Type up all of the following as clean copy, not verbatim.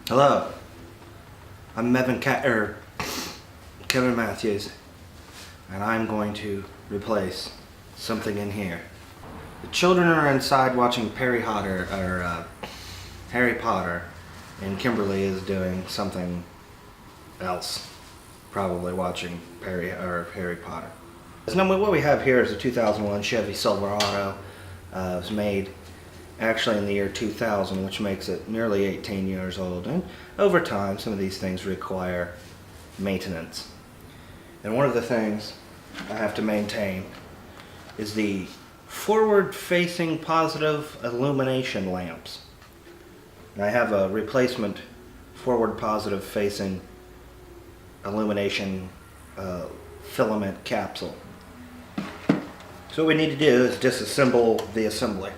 Hello, I'm Kevin Matthews, and I'm going to replace something in here. The children are inside watching Harry Potter, and Kimberly is doing something else, probably watching Harry Potter. So what we have here is a 2001 Chevy Silverado. It was made actually in the year 2000, which makes it nearly 18 years old, and over time some of these things require maintenance. And one of the things I have to maintain is the forward-facing positive illumination lamps. And I have a replacement forward positive facing illumination filament capsule. So what we need to do is disassemble the assembly.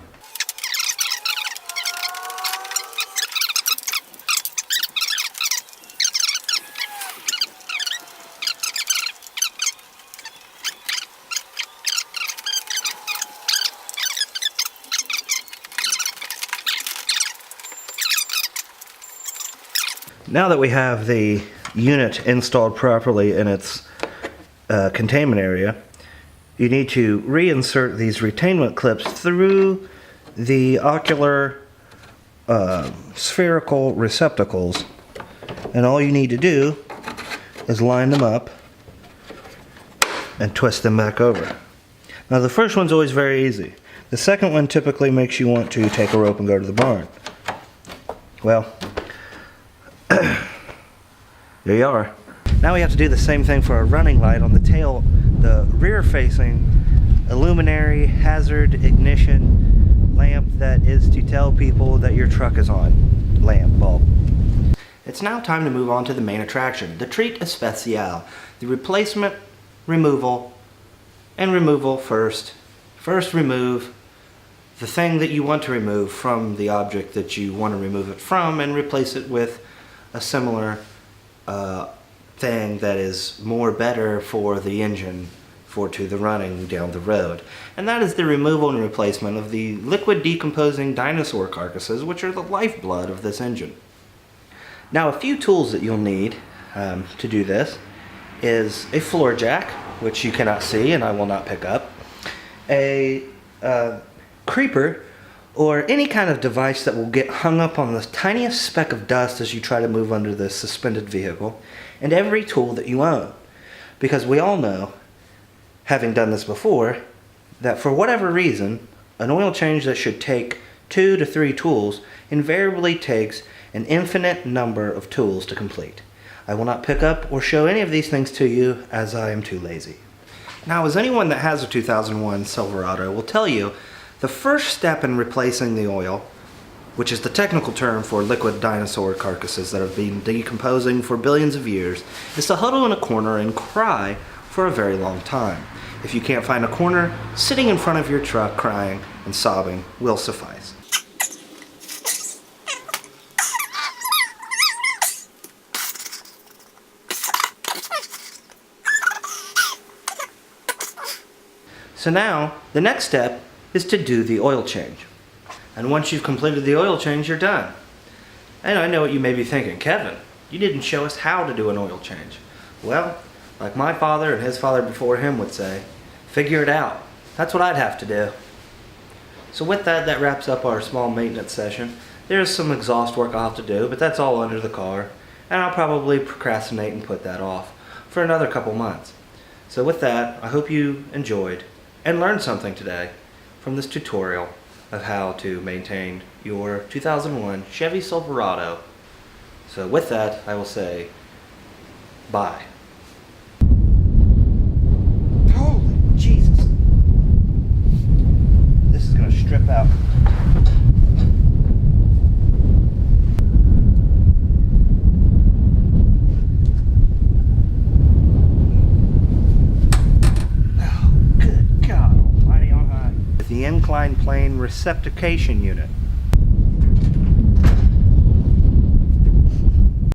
Now that we have the unit installed properly in its containment area, you need to reinsert these retainment clips through the ocular spherical receptacles, and all you need to do is line them up and twist them back over. Now the first one's always very easy. The second one typically makes you want to take a rope and go to the barn. Well, there you are. Now we have to do the same thing for our running light on the tail, the rear-facing illuminary hazard ignition lamp that is to tell people that your truck is on. Lamp bulb. It's now time to move on to the main attraction, the treat especial, the replacement, removal, and removal first. First remove the thing that you want to remove from the object that you want to remove it from, and replace it with a similar thing that is better for the engine to the running down the road. And that is the removal and replacement of the liquid decomposing dinosaur carcasses, which are the lifeblood of this engine. Now, a few tools that you'll need to do this is a floor jack, which you cannot see and I will not pick up, a creeper, or any kind of device that will get hung up on the tiniest speck of dust as you try to move under this suspended vehicle, and every tool that you own. Because we all know, having done this before, that for whatever reason, an oil change that should take 2 to 3 tools invariably takes an infinite number of tools to complete. I will not pick up or show any of these things to you as I am too lazy. Now, as anyone that has a 2001 Silverado will tell you, the first step in replacing the oil, which is the technical term for liquid dinosaur carcasses that have been decomposing for billions of years, is to huddle in a corner and cry for a very long time. If you can't find a corner, sitting in front of your truck crying and sobbing will suffice. So now, the next step is to do the oil change. And once you've completed the oil change, you're done. And I know what you may be thinking, Kevin, you didn't show us how to do an oil change. Well, like my father and his father before him would say, figure it out. That's what I'd have to do. So with that, that wraps up our small maintenance session. There's some exhaust work I'll have to do, but that's all under the car. And I'll probably procrastinate and put that off for another couple months. So with that, I hope you enjoyed and learned something today from this tutorial of how to maintain your 2001 Chevy Silverado. So with that, I will say bye. Holy Jesus. This is going to strip out. The inclined plane receptacation unit.